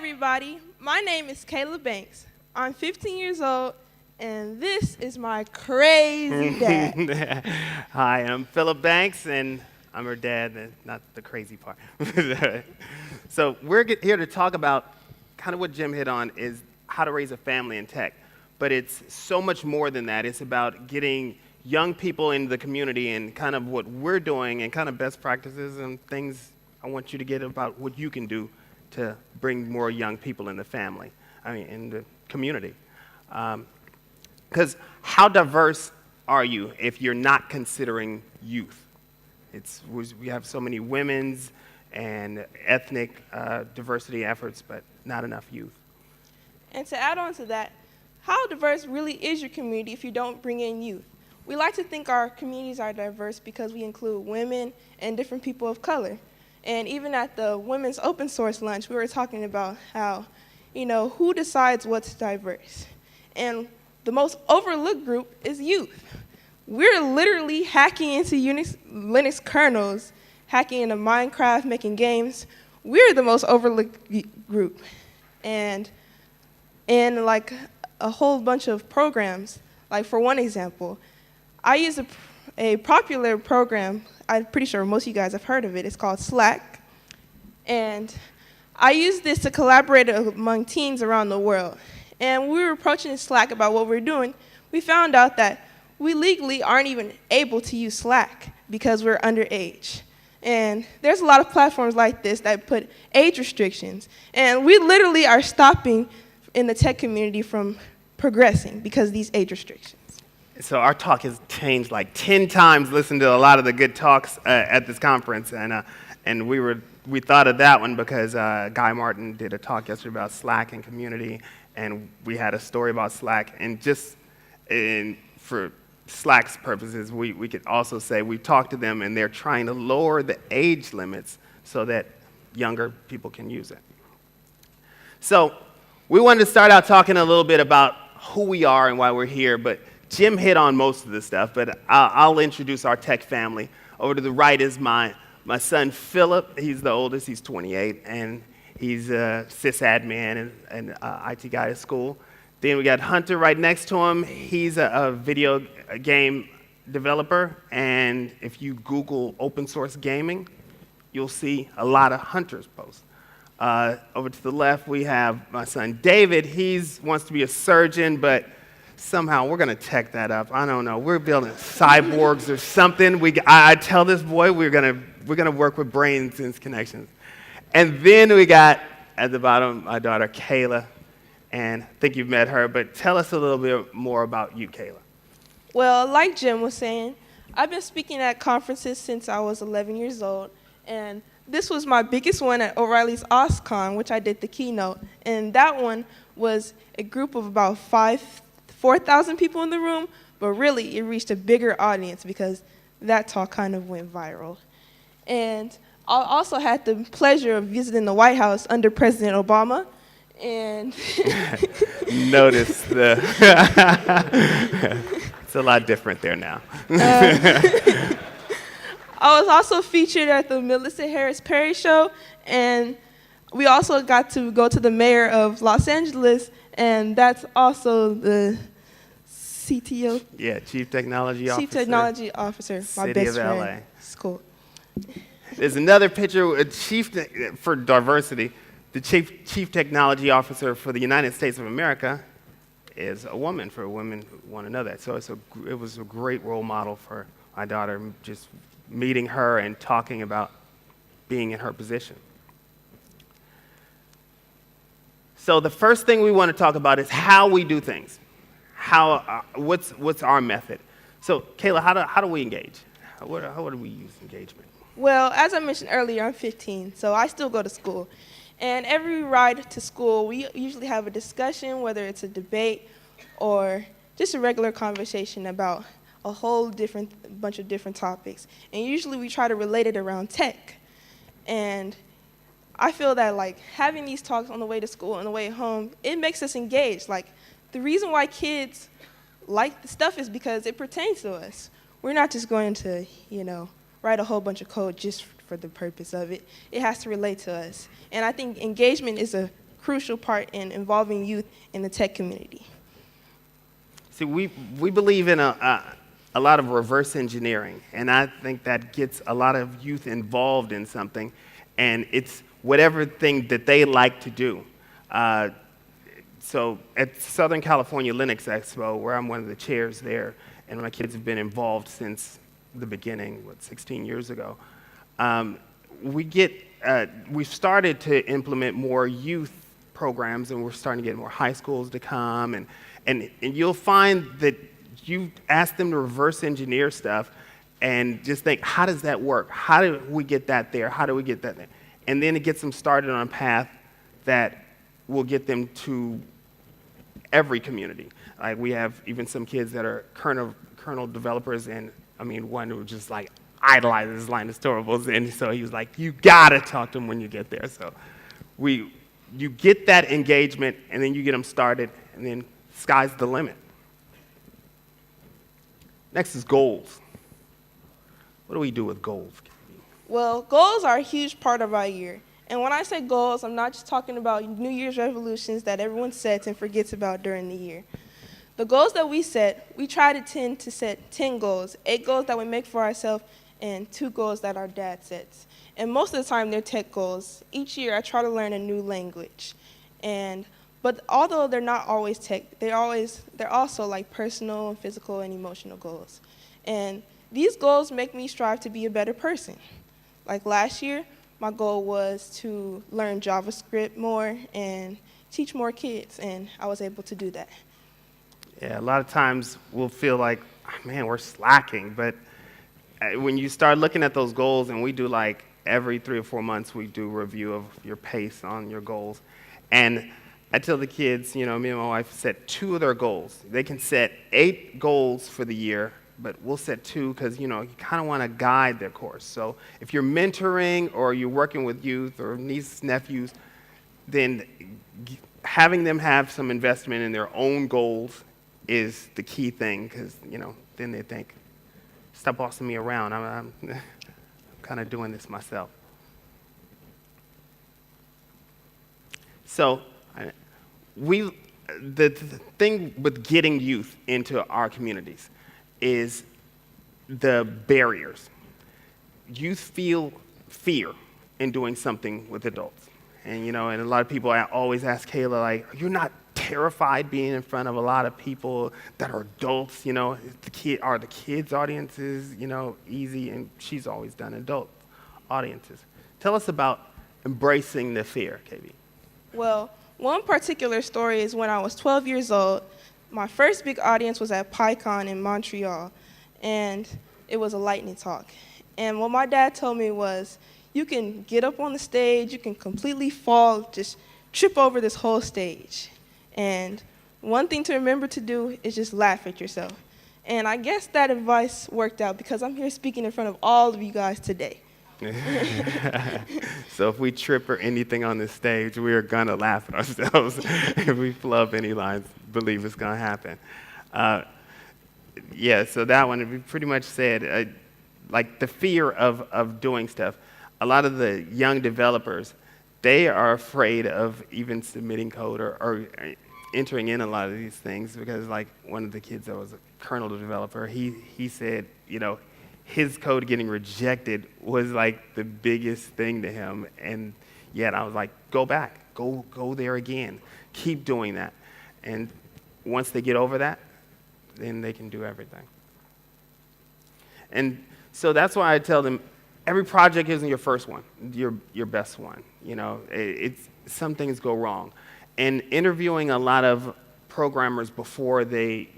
everybody. My name is Keila Banks. I'm 15 years old, and this is my crazy dad. Hi, I'm Phillip Banks, and I'm her dad, and not the crazy part. So we're here to talk about kind of what Jim hit on is how to raise a family in tech. But it's so much more than that. It's about getting young people into the community and kind of what we're doing and kind of best practices and things I want you to get about what you can do to bring more young people in the family, in the community. Because how diverse are you if you're not considering youth? We have so many women's and ethnic diversity efforts, but not enough youth. And to add on to that, how diverse really is your community if you don't bring in youth? We like to think our communities are diverse because we include women and different people of color. And even at the Women's Open Source Lunch, we were talking about how, who decides what's diverse? And the most overlooked group is youth. We're literally hacking into Linux kernels, hacking into Minecraft, making games. We're the most overlooked group. And like a whole bunch of programs, like for one example, I use a popular program. I'm pretty sure most of you guys have heard of it. It's called Slack. And I use this to collaborate among teams around the world. And when we were approaching Slack about what we're doing, we found out that we legally aren't even able to use Slack because we're underage. And there's a lot of platforms like this that put age restrictions. And we literally are stopping in the tech community from progressing because of these age restrictions. So our talk has changed like 10 times. Listened to a lot of the good talks at this conference, and we thought of that one because Guy Martin did a talk yesterday about Slack and community, and we had a story about Slack. And just for Slack's purposes, we could also say we talked to them, and they're trying to lower the age limits so that younger people can use it. So we wanted to start out talking a little bit about who we are and why we're here, but Jim hit on most of the stuff, but I'll introduce our tech family. Over to the right is my son, Phillip. He's the oldest. He's 28, and he's a sysadmin and IT guy at school. Then we got Hunter right next to him. He's a video game developer, and if you Google open source gaming, you'll see a lot of Hunter's posts. Over to the left, we have my son, David. He wants to be a surgeon, but somehow we're going to tech that up. I don't know. We're building cyborgs or something. I tell this boy we're going to work with brains and connections. And then we got, at the bottom, my daughter, Keila. And I think you've met her, but tell us a little bit more about you, Keila. Well, like Jim was saying, I've been speaking at conferences since I was 11 years old. And this was my biggest one at O'Reilly's OSCON, which I did the keynote. And that one was a group of about 4,000 people in the room, but really it reached a bigger audience because that talk kind of went viral. And I also had the pleasure of visiting the White House under President Obama. And notice it's a lot different there now. I was also featured at the Melissa Harris Perry show, and we also got to go to the mayor of Los Angeles, and that's also the CTO. Yeah, Chief Technology Officer. Chief Technology Officer, my best friend. LA. It's cool. There's another picture, for diversity, the Chief Technology Officer for the United States of America is a woman, for women who want to know that. So it was a great role model for my daughter, just meeting her and talking about being in her position. So the first thing we want to talk about is how we do things. What's our method? So Keila, how do we engage? How do we use engagement? Well, as I mentioned earlier, I'm 15, so I still go to school. And every ride to school, we usually have a discussion, whether it's a debate or just a regular conversation about a whole bunch of different topics. And usually we try to relate it around tech. And I feel that like having these talks on the way to school and the way home, it makes us engaged. Like the reason why kids like the stuff is because it pertains to us. We're not just going to, write a whole bunch of code just for the purpose of it. It has to relate to us. And I think engagement is a crucial part in involving youth in the tech community. See, we believe in a lot of reverse engineering, and I think that gets a lot of youth involved in something, and it's whatever thing that they like to do. So at Southern California Linux Expo, where I'm one of the chairs there, and my kids have been involved since the beginning, 16 years ago, we've started to implement more youth programs, and we're starting to get more high schools to come, and you'll find that you ask them to reverse engineer stuff and just think, how does that work? How do we get that there? How do we get that there? And then it gets them started on a path that will get them to every community. Like we have even some kids that are kernel developers, and I mean, one who just like idolizes Linus Torvalds, and so he was like, you gotta talk to him when you get there. So you get that engagement, and then you get them started, and then sky's the limit. Next is goals. What do we do with goals? Well, goals are a huge part of our year. And when I say goals, I'm not just talking about New Year's resolutions that everyone sets and forgets about during the year. The goals that we set, we try to tend to set 10 goals, 8 goals that we make for ourselves, and 2 goals that our dad sets. And most of the time, they're tech goals. Each year, I try to learn a new language. But although they're not always tech, they're also like personal, physical, and emotional goals. And these goals make me strive to be a better person. Like last year, my goal was to learn JavaScript more and teach more kids, and I was able to do that. Yeah, a lot of times we'll feel like, oh, man, we're slacking, but when you start looking at those goals, and we do like every 3 or 4 months, we do a review of your pace on your goals. And I tell the kids, me and my wife set 2 of their goals. They can set 8 goals for the year, but we'll set 2 because, you kind of want to guide their course. So if you're mentoring or you're working with youth or nieces, nephews, then having them have some investment in their own goals is the key thing, because, then they think, stop bossing me around. I'm kind of doing this myself. So the thing with getting youth into our communities is the barriers. Youth feel fear in doing something with adults. And, and a lot of people always ask Keila, like, you're not terrified being in front of a lot of people that are adults, are the kids' audiences, easy? And she's always done adult audiences. Tell us about embracing the fear, KB. Well, one particular story is when I was 12 years old. My first big audience was at PyCon in Montreal, and it was a lightning talk. And what my dad told me was, you can get up on the stage, you can completely fall, just trip over this whole stage. And one thing to remember to do is just laugh at yourself. And I guess that advice worked out, because I'm here speaking in front of all of you guys today. So if we trip or anything on this stage, we are going to laugh at ourselves. If we flub any lines, believe it's going to happen. So that one, we pretty much said, like the fear of doing stuff. A lot of the young developers, they are afraid of even submitting code or entering in a lot of these things, because like one of the kids that was a kernel developer, he said, his code getting rejected was like the biggest thing to him. And yet I was like, go back, go there again, keep doing that. And once they get over that, then they can do everything. And so that's why I tell them, every project isn't your first one, your best one. Some things go wrong. And interviewing a lot of programmers before they,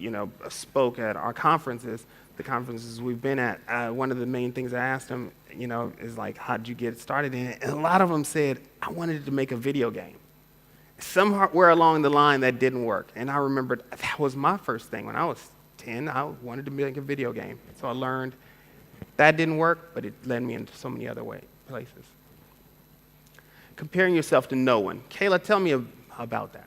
spoke at our conferences, the conferences we've been at, one of the main things I asked them, is like, how'd you get started in it? And a lot of them said, I wanted to make a video game. Somewhere along the line that didn't work. And I remembered that was my first thing. When I was 10, I wanted to make a video game. So I learned that didn't work, but it led me into so many other places. Comparing yourself to no one. Keila, tell me about that.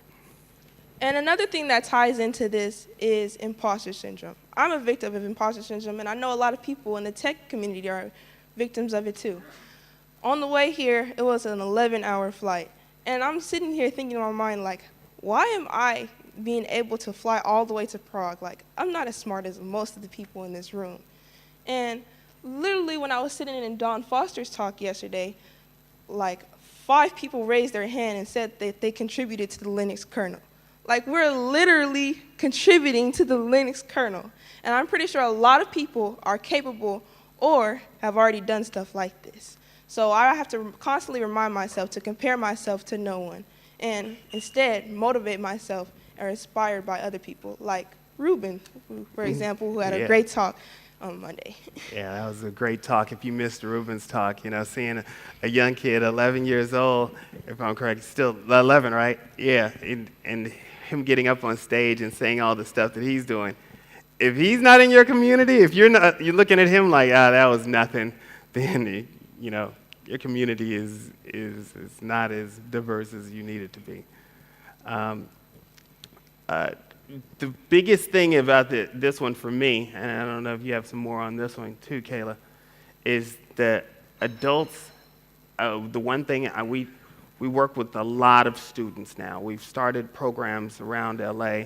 And another thing that ties into this is imposter syndrome. I'm a victim of imposter syndrome, and I know a lot of people in the tech community are victims of it too. On the way here, it was an 11-hour flight, And I'm sitting here thinking in my mind, like, why am I being able to fly all the way to Prague? Like, I'm not as smart as most of the people in this room. And literally, when I was sitting in Don Foster's talk yesterday, like 5 people raised their hand and said that they contributed to the Linux kernel. Like, we're literally contributing to the Linux kernel. And I'm pretty sure a lot of people are capable or have already done stuff like this. So I have to constantly remind myself to compare myself to no one and instead motivate myself or inspired by other people, like Ruben, for example, who had a great talk on Monday. Yeah, that was a great talk. If you missed Ruben's talk, seeing a young kid, 11 years old, if I'm correct, still 11, right? Yeah, and him getting up on stage and saying all the stuff that he's doing. If he's not in your community, if you're looking at him like, that was nothing, then your community is not as diverse as you need it to be. The biggest thing about this one for me, and I don't know if you have some more on this one too, Keila, is that adults, the one thing we work with a lot of students now. We've started programs around LA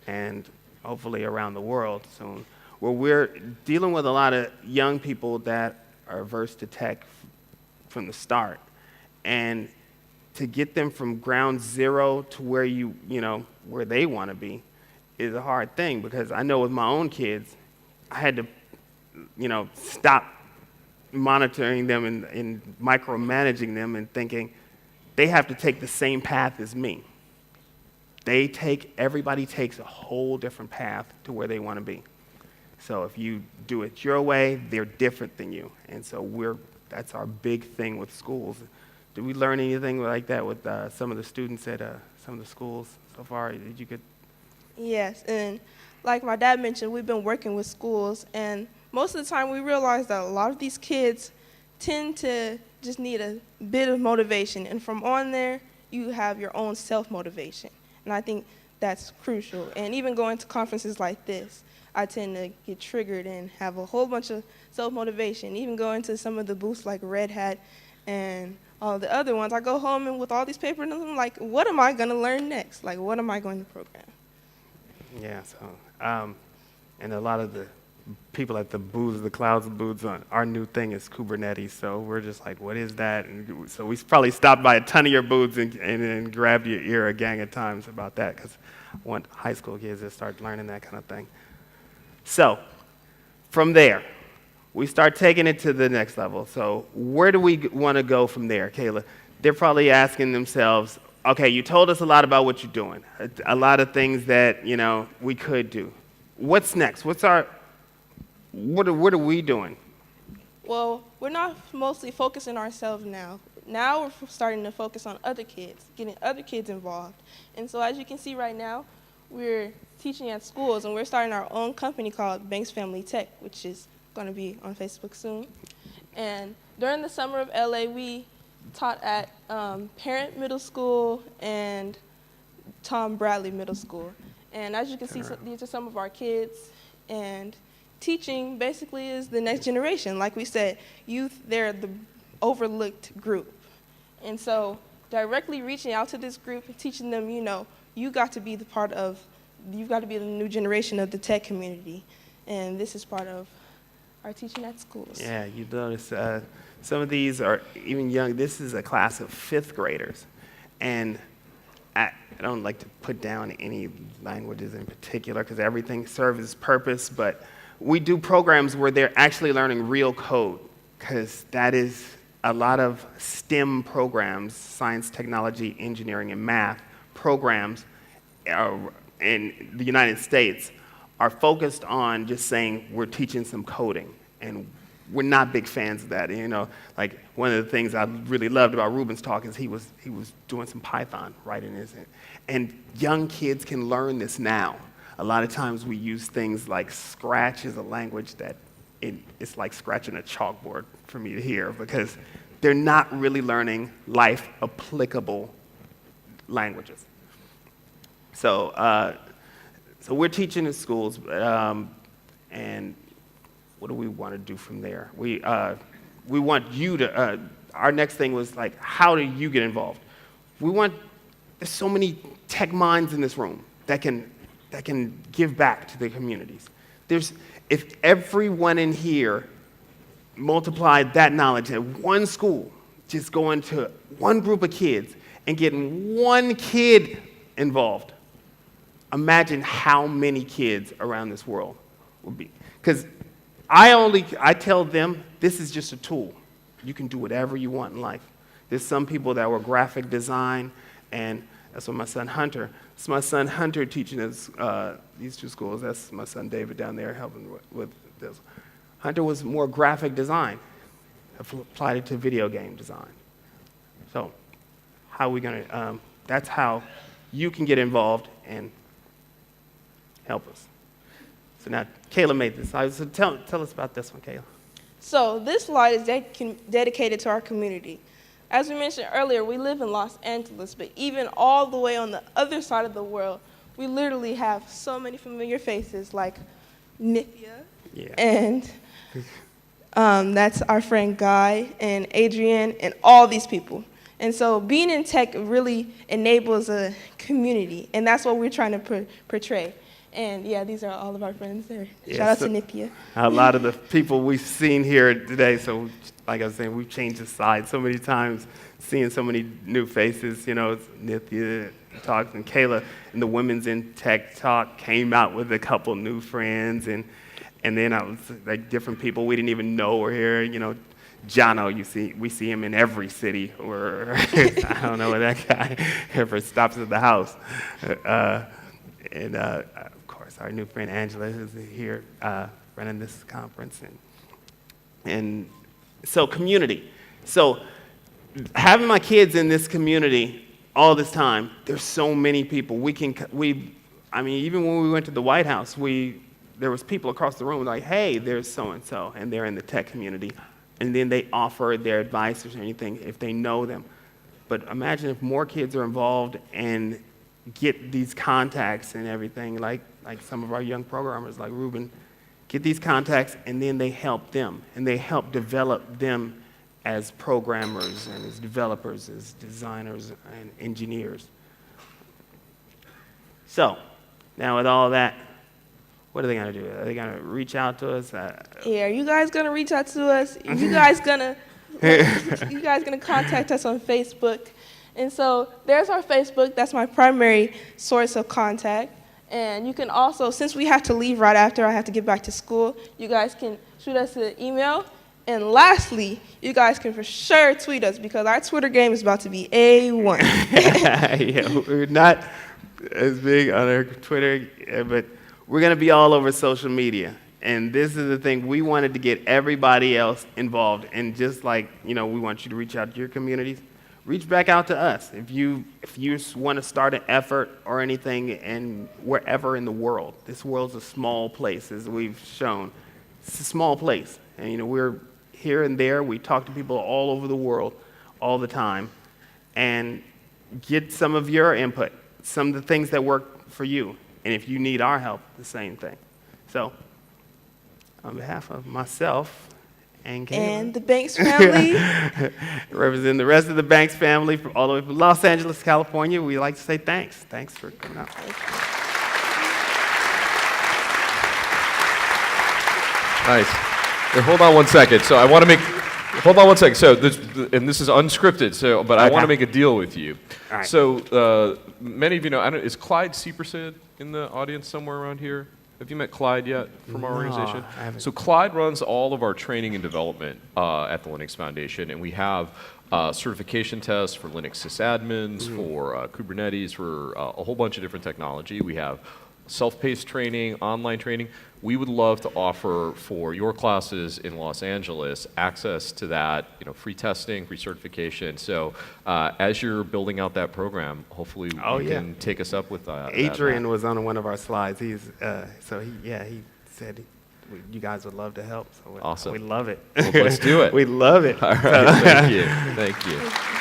and hopefully around the world soon, where we're dealing with a lot of young people that are averse to tech from the start. And to get them from ground zero to where where they want to be is a hard thing, because I know with my own kids, I had to, stop monitoring them and micromanaging them and thinking they have to take the same path as me. Everybody takes a whole different path to where they want to be. So if you do it your way, they're different than you. And so that's our big thing with schools. Did we learn anything like that with some of the students at some of the schools so far? Did you get? Yes, and like my dad mentioned, we've been working with schools, and most of the time we realize that a lot of these kids tend to just need a bit of motivation, and from on there, you have your own self-motivation, and I think that's crucial. And even going to conferences like this, I tend to get triggered and have a whole bunch of self-motivation. Even going to some of the booths like Red Hat and all the other ones, I go home and with all these papers, and I'm like, what am I going to learn next? Like, what am I going to program? Yeah, so, and a lot of the people at the booths, the clouds booths, our new thing is Kubernetes, so we're just like, what is that? And so we probably stopped by a ton of your booths and grabbed your ear a gang of times about that, because I want high school kids to start learning that kind of thing. So, from there, we start taking it to the next level. So where do we want to go from there, Keila? They're probably asking themselves, okay, you told us a lot about what you're doing, a lot of things that, we could do. What's next? What are we doing? Well, we're not mostly focusing ourselves now. Now we're starting to focus on other kids, getting other kids involved. And so as you can see right now, we're teaching at schools, and we're starting our own company called Banks Family Tech, which is going to be on Facebook soon. And during the summer of LA, we taught at Parent Middle School and Tom Bradley Middle School. And as you can see, these are some of our kids. And teaching basically is the next generation. Like we said, youth, they're the overlooked group. And so directly reaching out to this group and teaching them, you've got to be the new generation of the tech community. And this is part of our teaching at schools. Yeah, you notice some of these are even young. This is a class of 5th graders. And I don't like to put down any languages in particular because everything serves its purpose, but we do programs where they're actually learning real code, because that is a lot of STEM programs, science, technology, engineering, and math programs in the United States are focused on just saying we're teaching some coding, and we're not big fans of that. Like one of the things I really loved about Ruben's talk is he was doing some Python right in his, and young kids can learn this now. A lot of times we use things like Scratch as a language that it's like scratching a chalkboard for me to hear, because they're not really learning life applicable languages. So we're teaching in schools, and what do we want to do from there? We want you to, our next thing was like, how do you get involved? there's so many tech minds in this room that can give back to their communities. If everyone in here multiplied that knowledge at one school, just going to one group of kids and getting one kid involved, imagine how many kids around this world would be. Because I tell them, this is just a tool. You can do whatever you want in life. There's some people that were graphic design, and that's what my son Hunter. It's my son Hunter teaching us these two schools. That's my son David down there helping with this. Hunter was more graphic design. Applied it to video game design. So how are we going to, that's how you can get involved and help us. So now, Keila made this. So tell us about this one, Keila. So this slide is dedicated to our community. As we mentioned earlier, we live in Los Angeles, but even all the way on the other side of the world, we literally have so many familiar faces like Nithya, and that's our friend Guy and Adrian and all these people. And so being in tech really enables a community, and that's what we're trying to portray. And yeah, these are all of our friends there. Shout out to Nithya. A lot of the people we've seen here today, so like I was saying, we've changed the slide so many times, seeing so many new faces. You know, Nithya talks, and Keila and the Women's in Tech Talk came out with a couple new friends, and then I was like different people we didn't even know were here. You know, Jono, we see him in every city, or I don't know where that guy ever stops at the house. And of course, our new friend Angela is here running this conference. And so community. So having my kids in this community all this time, there's so many people. I mean, even when we went to the White House, there was people across the room like, hey, there's so-and-so, and they're in the tech community. And then they offer their advice or anything if they know them. But imagine if more kids are involved and get these contacts and everything, like some of our young programmers like Ruben, get these contacts, and then they help them, and they help develop them as programmers and as developers, as designers and engineers. So, now with all that, what are they going to do? Are they going to reach out to us? Yeah, are you guys going to reach out to us? You guys going to contact us on Facebook? And so there's our Facebook. That's my primary source of contact. And you can also, since we have to leave right after I have to get back to school, you guys can shoot us an email. And lastly, you guys can for sure tweet us because our Twitter game is about to be A1. Yeah, we're not as big on our Twitter, but we're going to be all over social media. And this is the thing, we wanted to get everybody else involved. And just like, we want you to reach out to your communities, reach back out to us. If you want to start an effort or anything, and wherever in the world, this world's a small place, as we've shown. It's a small place. And, we're here and there. We talk to people all over the world all the time. And get some of your input, some of the things that work for you. And if you need our help, the same thing. So, on behalf of myself and Keila, and the Banks family, representing the rest of the Banks family from all the way from Los Angeles, California, we'd like to say thanks. Thanks for coming out. Nice. Here, hold on one second. So I want to make. Hold on one second. So this is unscripted. So, but I want to make a deal with you. All right. So many of you know. Is Clyde Seepersid in the audience somewhere around here? Have you met Clyde yet from our organization? I haven't. So Clyde runs all of our training and development at the Linux Foundation, and we have certification tests for Linux sysadmins, for Kubernetes, for a whole bunch of different technology. We have self-paced training, online training. We would love to offer for your classes in Los Angeles access to that, free testing, free certification. So as you're building out that program, hopefully you can take us up with that. Adrian was on one of our slides. He said you guys would love to help. So awesome. We love it. Well, let's do it. We love it. All right, thank you. Thank you.